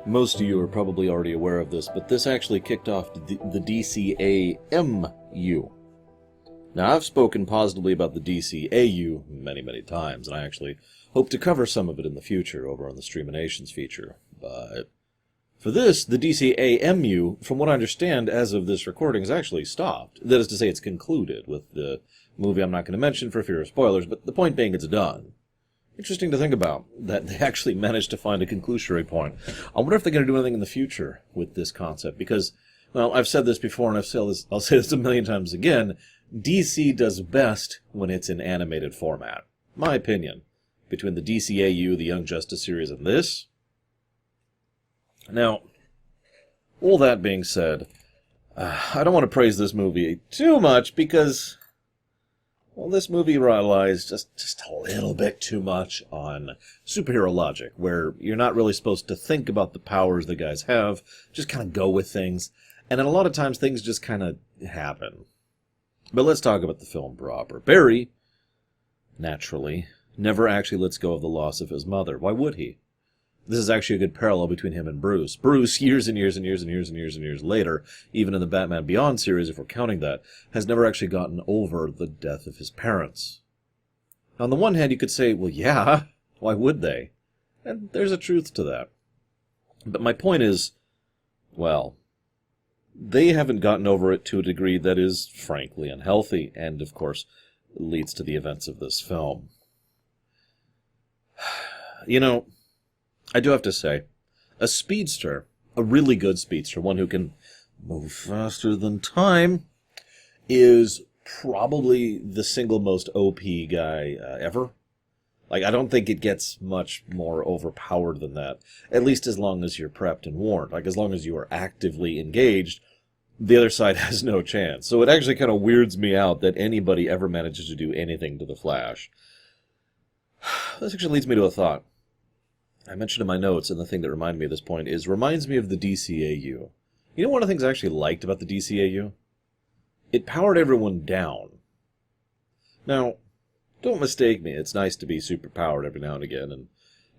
Most of you are probably already aware of this, but this actually kicked off the DC AMU. Now, I've spoken positively about the DC AU many, many times, and I actually hope to cover some of it in the future over on the Streaminations feature. But for this, the DC AMU, from what I understand as of this recording, has actually stopped. That is to say, it's concluded with the movie I'm not going to mention for fear of spoilers, but the point being it's done. Interesting to think about, that they actually managed to find a conclusory point. I wonder if they're going to do anything in the future with this concept, because, well, I've said this before, and I'll say this a million times again, DC does best when it's in animated format. My opinion. Between the DC AU, the Young Justice series, and this. Now, all that being said, I don't want to praise this movie too much, because... well, this movie relies just a little bit too much on superhero logic, where you're not really supposed to think about the powers the guys have, just kind of go with things, and then a lot of times things just kind of happen. But let's talk about the film proper. Barry, naturally, never actually lets go of the loss of his mother. Why would he? This is actually a good parallel between him and Bruce. Bruce, years and years and years and years and years and years later, even in the Batman Beyond series, if we're counting that, has never actually gotten over the death of his parents. On the one hand, you could say, well, yeah, why would they? And there's a truth to that. But my point is, well, they haven't gotten over it to a degree that is, frankly, unhealthy, and, of course, leads to the events of this film. You know, I do have to say, a speedster, a really good speedster, one who can move faster than time, is probably the single most OP guy ever. Like, I don't think it gets much more overpowered than that, at least as long as you're prepped and warned. Like, as long as you are actively engaged, the other side has no chance. So it actually kind of weirds me out that anybody ever manages to do anything to the Flash. This actually leads me to a thought. I mentioned in my notes, and the thing that reminded me of this point is, reminds me of the DCAU. You know one of the things I actually liked about the DCAU? It powered everyone down. Now, don't mistake me, it's nice to be super-powered every now and again, and,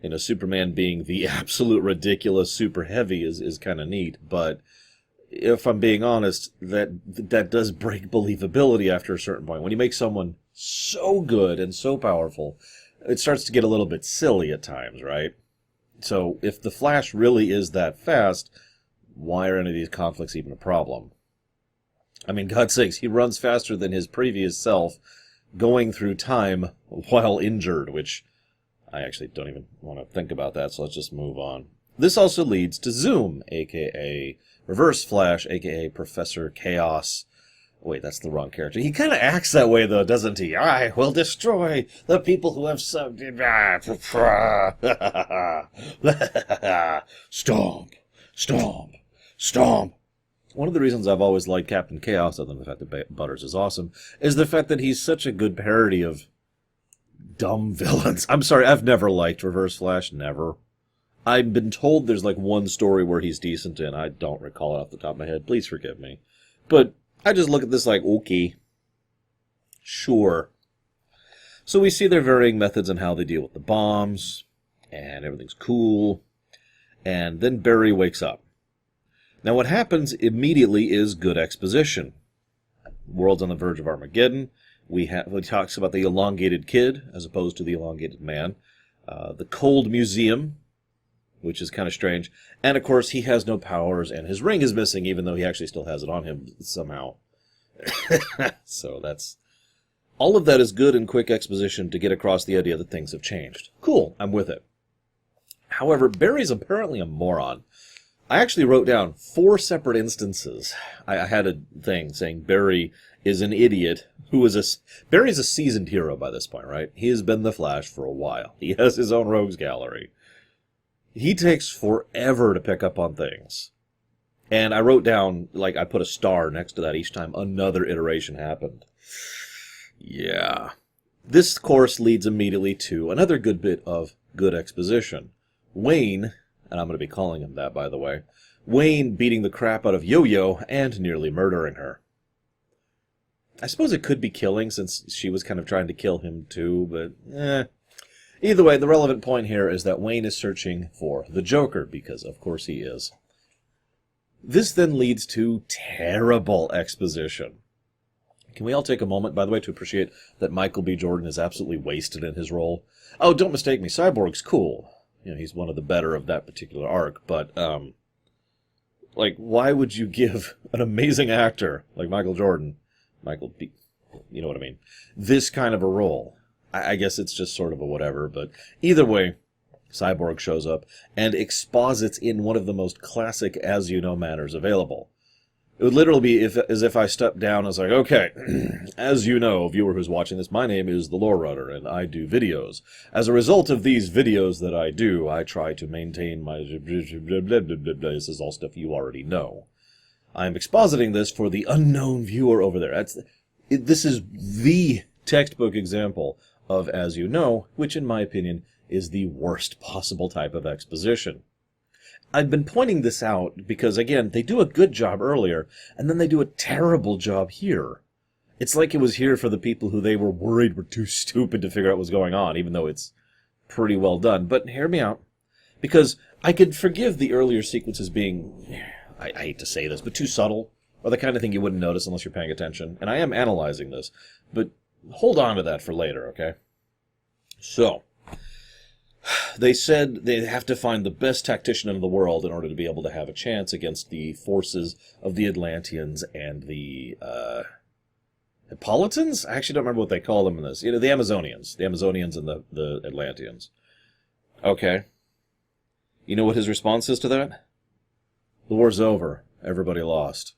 you know, Superman being the absolute ridiculous super heavy is kind of neat, but if I'm being honest, that does break believability after a certain point. When you make someone so good and so powerful, it starts to get a little bit silly at times, right? So, if the Flash really is that fast, why are any of these conflicts even a problem? I mean, God's sakes, he runs faster than his previous self, going through time while injured, which I actually don't even want to think about that, so let's just move on. This also leads to Zoom, a.k.a. Reverse Flash, a.k.a. Professor Chaos. Wait, that's the wrong character. He kind of acts that way, though, doesn't he? I will destroy the people who have stomp. Stomp. Stomp. One of the reasons I've always liked Captain Chaos, other than the fact that Butters is awesome, is the fact that he's such a good parody of dumb villains. I'm sorry, I've never liked Reverse Flash, never. I've been told there's like one story where he's decent in. I don't recall it off the top of my head. Please forgive me. But I just look at this like, okay, sure. So we see their varying methods on how they deal with the bombs, and everything's cool. And then Barry wakes up. Now what happens immediately is good exposition. World's on the verge of Armageddon. He talks about the elongated kid as opposed to the elongated man. The cold museum, which is kind of strange. And, of course, he has no powers, and his ring is missing, even though he actually still has it on him somehow. So that's... all of that is good and quick exposition to get across the idea that things have changed. Cool, I'm with it. However, Barry's apparently a moron. I actually wrote down 4 separate instances. I had a thing saying Barry is an idiot who is a... Barry's a seasoned hero by this point, right? He has been the Flash for a while. He has his own rogues gallery. He takes forever to pick up on things. And I wrote down, like, I put a star next to that each time another iteration happened. Yeah. This course leads immediately to another good bit of good exposition. Wayne, and I'm going to be calling him that, by the way, Wayne beating the crap out of Yo-Yo and nearly murdering her. I suppose it could be killing, since she was kind of trying to kill him too, but Either way, the relevant point here is that Wayne is searching for the Joker, because of course he is. This then leads to terrible exposition. Can we all take a moment, by the way, to appreciate that Michael B. Jordan is absolutely wasted in his role? Oh, don't mistake me, Cyborg's cool. You know, he's one of the better of that particular arc, but, like, why would you give an amazing actor like Michael Jordan, Michael B., you know what I mean, this kind of a role? I guess it's just sort of a whatever, but either way, Cyborg shows up and exposits in one of the most classic as-you-know manners available. It would literally be as if I stepped down and was like, okay, as you know, viewer who's watching this, my name is the Lore Runner, and I do videos. As a result of these videos that I do, I try to maintain my... This is all stuff you already know. I'm expositing this for the unknown viewer over there. This is the textbook example of as you know, which in my opinion is the worst possible type of exposition. I've been pointing this out because, again, they do a good job earlier, and then they do a terrible job here. It's like it was here for the people who they were worried were too stupid to figure out what was going on, even though it's pretty well done. But hear me out, because I could forgive the earlier sequences being, I hate to say this, but too subtle, or the kind of thing you wouldn't notice unless you're paying attention. And I am analyzing this, but hold on to that for later, okay? So, they said they have to find the best tactician in the world in order to be able to have a chance against the forces of the Atlanteans and the, Hippolytans? I actually don't remember what they call them in this. You know, the Amazonians. The Amazonians and the Atlanteans. Okay. You know what his response is to that? The war's over. Everybody lost.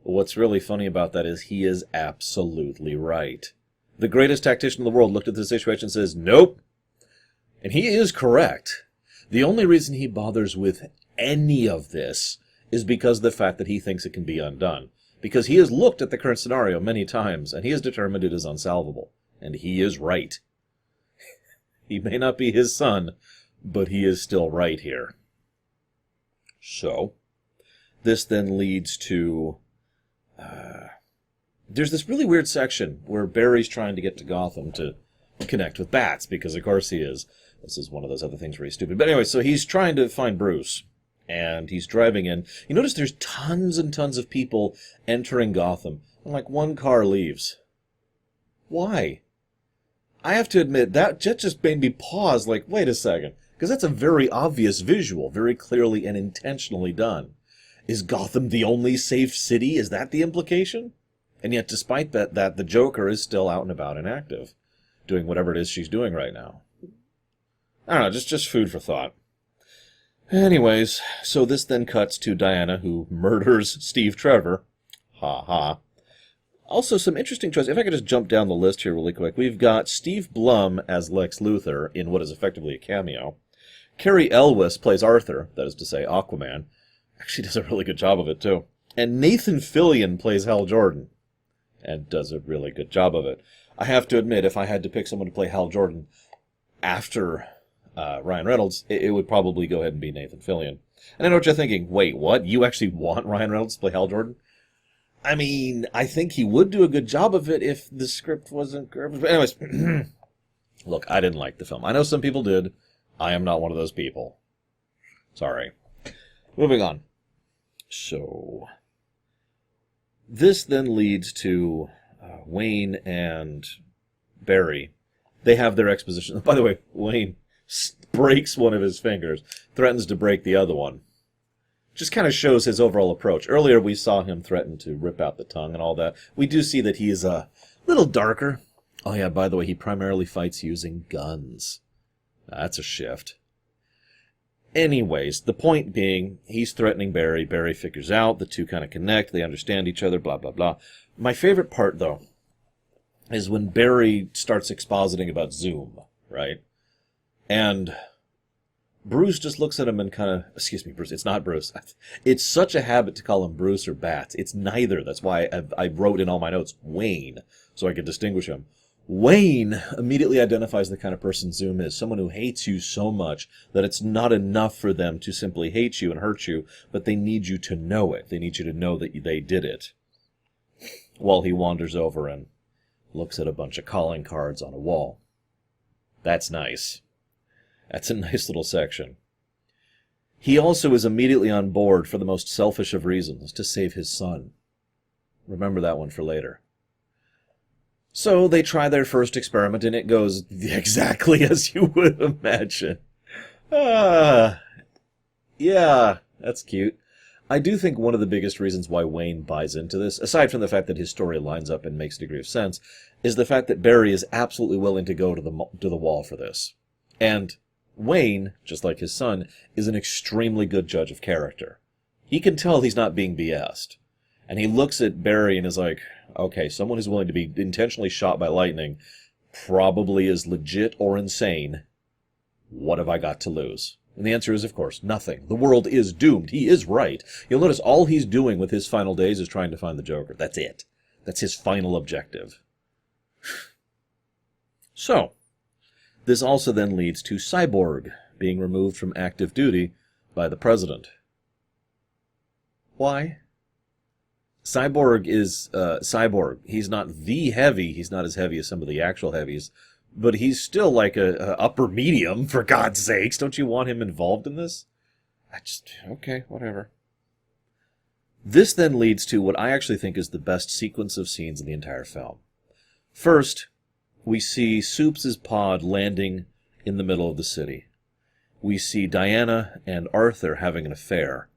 What's really funny about that is he is absolutely right. The greatest tactician in the world looked at the situation and says, nope. And he is correct. The only reason he bothers with any of this is because of the fact that he thinks it can be undone. Because he has looked at the current scenario many times, and he has determined it is unsalvable. And he is right. He may not be his son, but he is still right here. So, this then leads to... there's this really weird section where Barry's trying to get to Gotham to connect with bats, because of course he is. This is one of those other things where he's stupid. But anyway, so he's trying to find Bruce, and he's driving in. You notice there's tons and tons of people entering Gotham, and like one car leaves. Why? I have to admit, that just made me pause, like, wait a second, because that's a very obvious visual, very clearly and intentionally done. Is Gotham the only safe city? Is that the implication? And yet, despite that, the Joker is still out and about and active, doing whatever it is she's doing right now. I don't know, just food for thought. Anyways, so this then cuts to Diana, who murders Steve Trevor. Ha ha. Also, some interesting choices. If I could just jump down the list here really quick. We've got Steve Blum as Lex Luthor in what is effectively a cameo. Cary Elwes plays Arthur, that is to say, Aquaman. Actually does a really good job of it, too. And Nathan Fillion plays Hal Jordan, and does a really good job of it. I have to admit, if I had to pick someone to play Hal Jordan after Ryan Reynolds, it would probably go ahead and be Nathan Fillion. And I know what you're thinking. Wait, what? You actually want Ryan Reynolds to play Hal Jordan? I mean, I think he would do a good job of it if the script wasn't... But anyways, look, I didn't like the film. I know some people did. I am not one of those people. Sorry. Moving on. So, this then leads to Wayne and Barry. They have their exposition. By the way, Wayne breaks one of his fingers, threatens to break the other one. Just kind of shows his overall approach. Earlier we saw him threaten to rip out the tongue and all that. We do see that he is a little darker. Oh yeah, by the way, he primarily fights using guns. That's a shift. Anyways, the point being, he's threatening Barry. Barry figures out. The two kind of connect. They understand each other, blah, blah, blah. My favorite part, though, is when Barry starts expositing about Zoom, right? And Bruce just looks at him and kind of... Excuse me, Bruce. It's not Bruce. It's such a habit to call him Bruce or Bats. It's neither. That's why I wrote in all my notes Wayne, so I could distinguish him. Wayne immediately identifies the kind of person Zoom is, someone who hates you so much that it's not enough for them to simply hate you and hurt you, but they need you to know it. They need you to know that they did it. While he wanders over and looks at a bunch of calling cards on a wall. That's nice. That's a nice little section. He also is immediately on board for the most selfish of reasons, to save his son. Remember that one for later. So they try their first experiment, and it goes exactly as you would imagine. Yeah, that's cute. I do think one of the biggest reasons why Wayne buys into this, aside from the fact that his story lines up and makes a degree of sense, is the fact that Barry is absolutely willing to go to the wall for this. And Wayne, just like his son, is an extremely good judge of character. He can tell he's not being BS'd. And he looks at Barry and is like, okay, someone who's willing to be intentionally shot by lightning probably is legit or insane. What have I got to lose? And the answer is, of course, nothing. The world is doomed. He is right. You'll notice all he's doing with his final days is trying to find the Joker. That's it. That's his final objective. So, this also then leads to Cyborg being removed from active duty by the President. Why? Cyborg is Cyborg. He's not the heavy. He's not as heavy as some of the actual heavies. But he's still like a upper medium, for God's sakes. Don't you want him involved in this? Okay, whatever. This then leads to what I actually think is the best sequence of scenes in the entire film. First, we see Soups' pod landing in the middle of the city. We see Diana and Arthur having an affair.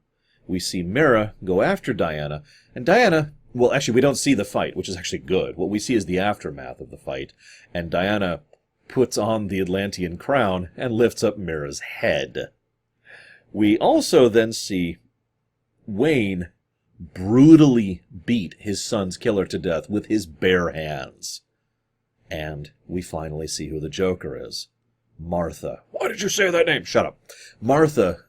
We see Mira go after Diana, and Diana... Well, actually, we don't see the fight, which is actually good. What we see is the aftermath of the fight, and Diana puts on the Atlantean crown and lifts up Mira's head. We also then see Wayne brutally beat his son's killer to death with his bare hands. And we finally see who the Joker is. Martha. Why did you say that name? Shut up. Martha,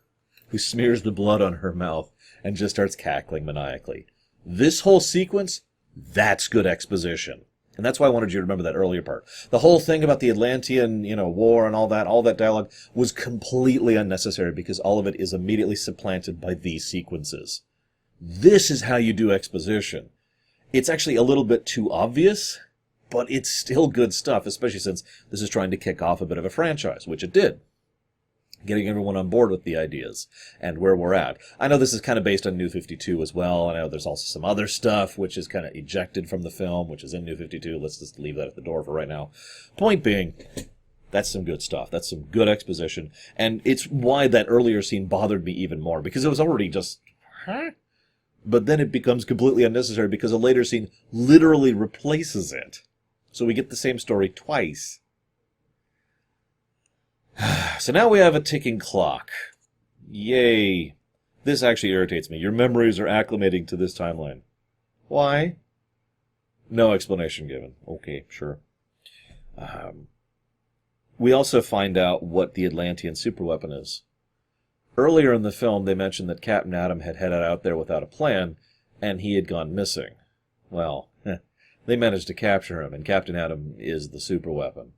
who smears the blood on her mouth and just starts cackling maniacally. This whole sequence, that's good exposition. And that's why I wanted you to remember that earlier part. The whole thing about the Atlantean, war and all that dialogue was completely unnecessary because all of it is immediately supplanted by these sequences. This is how you do exposition. It's actually a little bit too obvious, but it's still good stuff, especially since this is trying to kick off a bit of a franchise, which it did. Getting everyone on board with the ideas and where we're at. I know this is kind of based on New 52 as well. I know there's also some other stuff which is kind of ejected from the film, which is in New 52. Let's just leave that at the door for right now. Point being, that's some good stuff. That's some good exposition. And it's why that earlier scene bothered me even more, because it was already just... Huh? But then it becomes completely unnecessary because a later scene literally replaces it. So we get the same story twice. So now we have a ticking clock. Yay. This actually irritates me. Your memories are acclimating to this timeline. Why? No explanation given. Okay, sure. We also find out what the Atlantean superweapon is. Earlier in the film, they mentioned that Captain Atom had headed out there without a plan, and he had gone missing. Well, they managed to capture him, and Captain Atom is the superweapon.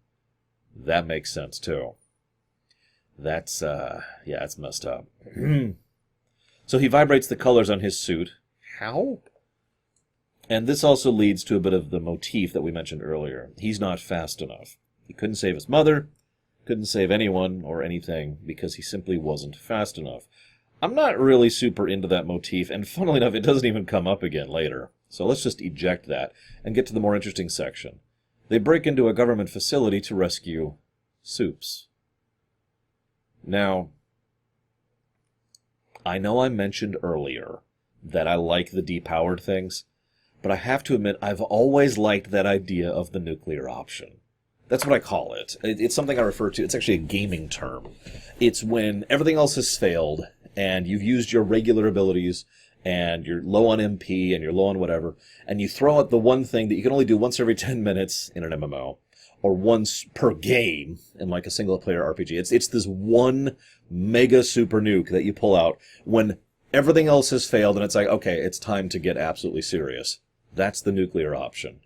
That makes sense, too. That's, it's messed up. So he vibrates the colors on his suit. How? And this also leads to a bit of the motif that we mentioned earlier. He's not fast enough. He couldn't save his mother, couldn't save anyone or anything, because he simply wasn't fast enough. I'm not really super into that motif, and funnily enough, it doesn't even come up again later. So let's just eject that and get to the more interesting section. They break into a government facility to rescue Soups. Now, I know I mentioned earlier that I like the depowered things, but I have to admit I've always liked that idea of the nuclear option. That's what I call it. It's something I refer to. It's actually a gaming term. It's when everything else has failed, and you've used your regular abilities, and you're low on MP, and you're low on whatever, and you throw out the one thing that you can only do once every 10 minutes in an MMO, or once per game in like a single-player RPG. It's this one mega super nuke that you pull out when everything else has failed, and it's like, okay, it's time to get absolutely serious. That's the nuclear option.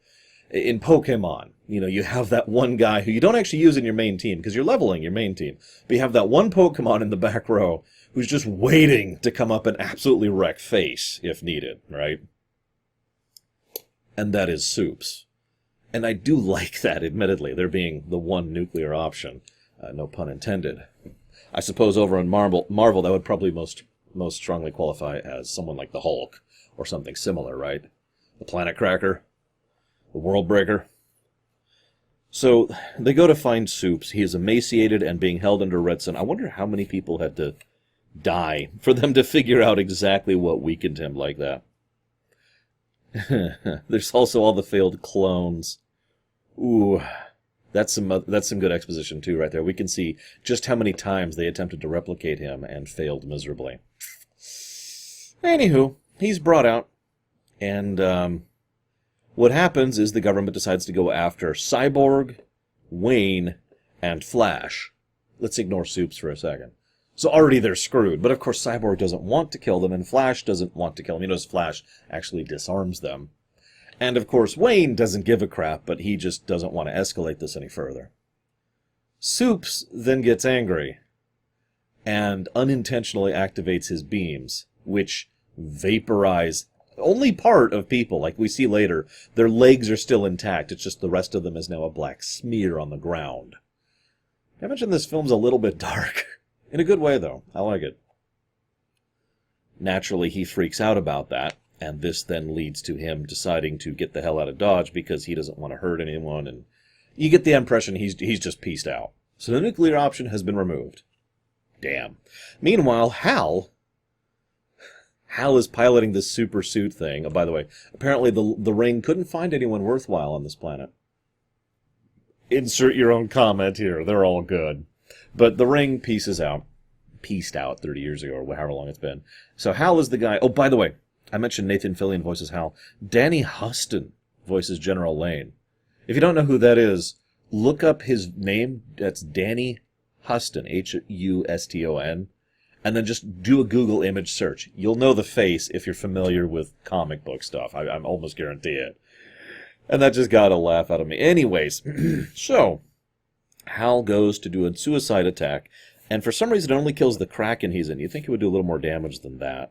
In Pokemon, you have that one guy who you don't actually use in your main team, because you're leveling your main team, but you have that one Pokemon in the back row who's just waiting to come up and absolutely wreck face if needed, right? And that is Soups. And I do like that, admittedly, there being the one nuclear option. No pun intended. I suppose over on Marvel, that would probably most strongly qualify as someone like the Hulk, or something similar, right? The Planet Cracker, the World Breaker. So they go to find Soups. He is emaciated and being held under red sun. I wonder how many people had to die for them to figure out exactly what weakened him like that. There's also all the failed clones. Ooh, that's some good exposition too, right there. We can see just how many times they attempted to replicate him and failed miserably. Anywho, he's brought out, and what happens is the government decides to go after Cyborg, Wayne, and Flash. Let's ignore Soups for a second. So already they're screwed, but of course Cyborg doesn't want to kill them, and Flash doesn't want to kill them. You notice Flash actually disarms them. And of course Wayne doesn't give a crap, but he just doesn't want to escalate this any further. Soups then gets angry, and unintentionally activates his beams, which vaporize only part of people. Like we see later, their legs are still intact, it's just the rest of them is now a black smear on the ground. I mentioned this film's a little bit dark. In a good way, though. I like it. Naturally, he freaks out about that, and this then leads to him deciding to get the hell out of Dodge because he doesn't want to hurt anyone, and you get the impression he's just peaced out. So the nuclear option has been removed. Damn. Meanwhile, Hal is piloting this super suit thing. Oh, by the way, apparently the Ring couldn't find anyone worthwhile on this planet. Insert your own comment here. They're all good. But the Ring pieced out 30 years ago, or however long it's been. So Hal is the guy. Oh, by the way, I mentioned Nathan Fillion voices Hal. Danny Huston voices General Lane. If you don't know who that is, look up his name. That's Danny Huston, Huston, and then just do a Google image search. You'll know the face if you're familiar with comic book stuff. I'm almost guarantee it. And that just got a laugh out of me. Anyways, so Hal goes to do a suicide attack, and for some reason it only kills the Kraken he's in. You'd think it would do a little more damage than that.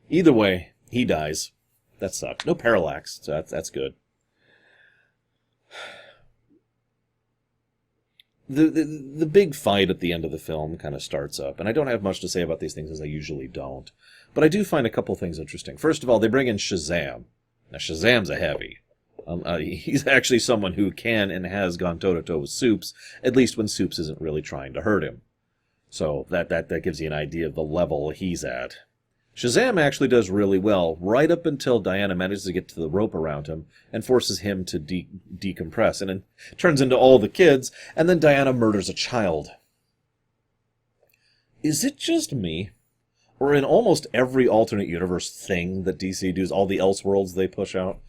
Either way, he dies. That sucked. No parallax, so that's good. The big fight at the end of the film kind of starts up, and I don't have much to say about these things, as I usually don't. But I do find a couple things interesting. First of all, they bring in Shazam. Now, Shazam's a heavy. He's actually someone who can and has gone toe-to-toe with Soups, at least when Soups isn't really trying to hurt him. So that gives you an idea of the level he's at. Shazam actually does really well, right up until Diana manages to get to the rope around him and forces him to decompress, and then turns into all the kids, and then Diana murders a child. Is it just me? Or in almost every alternate universe thing that DC does, all the Elseworlds they push out,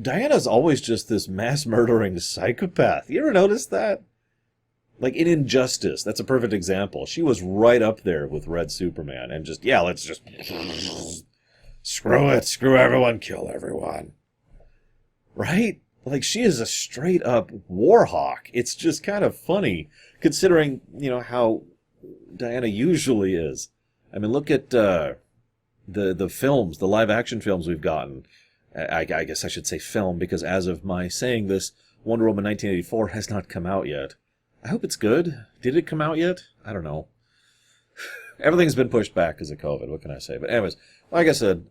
Diana's always just this mass-murdering psychopath. You ever notice that? Like in Injustice, that's a perfect example. She was right up there with Red Superman, and just, yeah, let's just screw it, screw everyone, kill everyone. Right? Like, she is a straight-up war hawk. It's just kind of funny, considering, how Diana usually is. I mean, look at the films, the live-action films we've gotten. I guess I should say film, because as of my saying this, Wonder Woman 1984 has not come out yet. I hope it's good. Did it come out yet? I don't know. Everything's been pushed back because of COVID. What can I say? But anyways, like I said,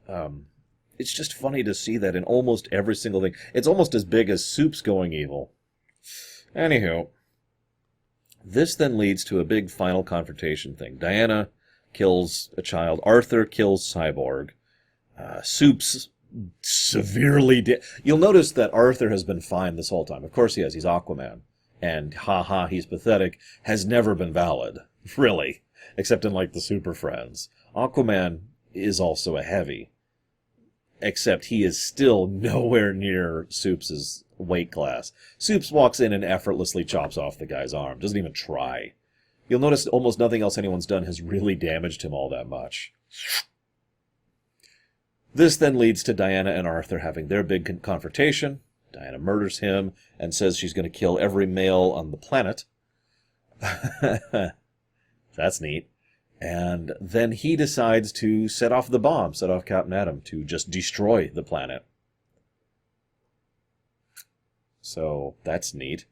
it's just funny to see that in almost every single thing. It's almost as big as Soups going evil. Anywho, this then leads to a big final confrontation thing. Diana kills a child. Arthur kills Cyborg. Soups severely... You'll notice that Arthur has been fine this whole time. Of course he has. He's Aquaman. And haha, he's pathetic, has never been valid. Really. Except in, like, the Super Friends. Aquaman is also a heavy. Except he is still nowhere near Soups' weight class. Soups walks in and effortlessly chops off the guy's arm. Doesn't even try. You'll notice almost nothing else anyone's done has really damaged him all that much. This then leads to Diana and Arthur having their big confrontation. Diana murders him and says she's going to kill every male on the planet. That's neat. And then he decides to set off the bomb, set off Captain Atom, to just destroy the planet. So that's neat.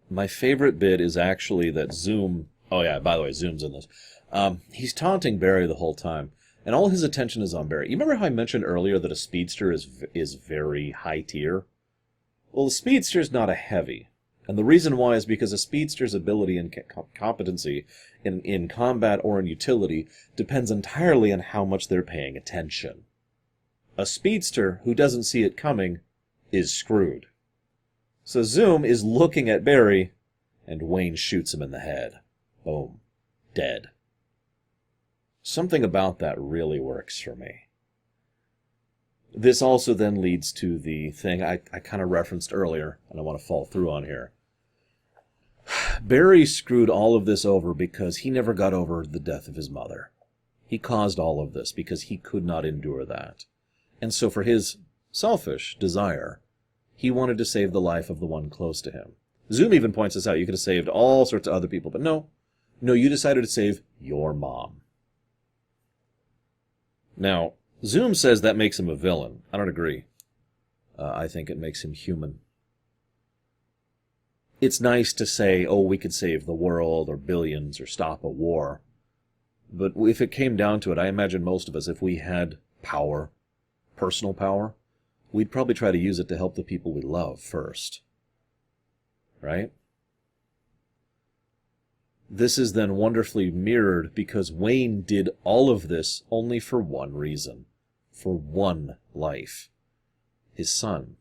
My favorite bit is actually that Zoom... Oh yeah, by the way, Zoom's in this. He's taunting Barry the whole time, and all his attention is on Barry. You remember how I mentioned earlier that a speedster is very high tier? Well, the speedster is not a heavy. And the reason why is because a speedster's ability and competency in combat or in utility depends entirely on how much they're paying attention. A speedster who doesn't see it coming is screwed. So Zoom is looking at Barry, and Wayne shoots him in the head. Boom. Dead. Something about that really works for me. This also then leads to the thing I kind of referenced earlier, and I want to follow through on here. Barry screwed all of this over because he never got over the death of his mother. He caused all of this because he could not endure that. And so for his selfish desire, he wanted to save the life of the one close to him. Zoom even points this out. You could have saved all sorts of other people, but no, you decided to save your mom. Now, Zoom says that makes him a villain. I don't agree. I think it makes him human. It's nice to say, oh, we could save the world or billions or stop a war. But if it came down to it, I imagine most of us, if we had power, personal power, we'd probably try to use it to help the people we love first. Right? This is then wonderfully mirrored because Wayne did all of this only for one reason. For one life. His son.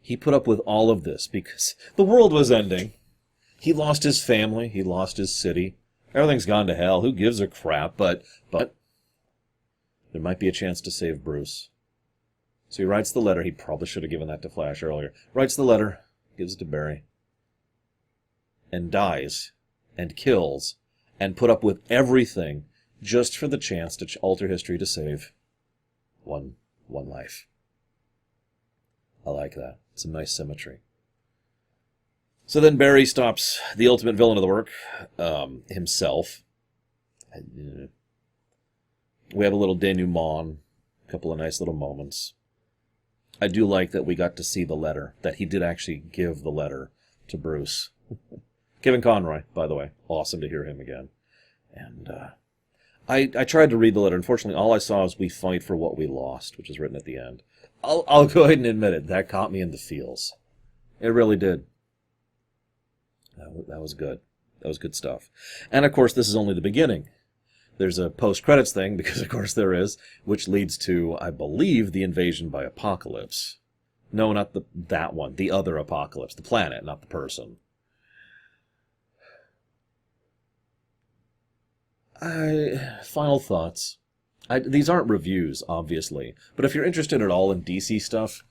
He put up with all of this because the world was ending. He lost his family. He lost his city. Everything's gone to hell. Who gives a crap? But there might be a chance to save Bruce. So he writes the letter. He probably should have given that to Flash earlier. Writes the letter. Gives it to Barry. And dies. And kills. And put up with everything just for the chance to alter history to save one life. I like that. It's a nice symmetry. So then Barry stops the ultimate villain of the work, himself. We have a little denouement, a couple of nice little moments. I do like that we got to see the letter, that he did actually give the letter to Bruce. Kevin Conroy, by the way. Awesome to hear him again. And I tried to read the letter. Unfortunately, all I saw was "We fight for what we lost," which is written at the end. I'll go ahead and admit it. That caught me in the feels. It really did. That was good. That was good stuff. And, of course, this is only the beginning. There's a post-credits thing, because, of course, there is, which leads to, I believe, the invasion by Apocalypse. No, not that one. The other Apocalypse. The planet, not the person. Final thoughts. These aren't reviews, obviously, but if you're interested at all in DC stuff,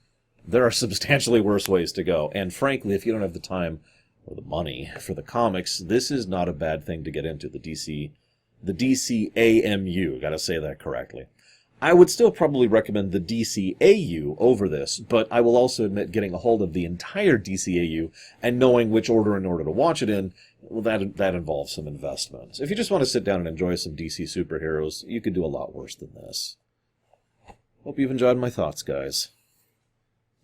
there are substantially worse ways to go. And frankly, if you don't have the time or the money for the comics, this is not a bad thing to get into, the DC AMU, gotta say that correctly. I would still probably recommend the DC AU over this, but I will also admit getting a hold of the entire DC AU and knowing which order in order to watch it in, well, that involves some investment. If you just want to sit down and enjoy some DC superheroes, you could do a lot worse than this. Hope you've enjoyed my thoughts, guys.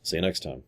See you next time.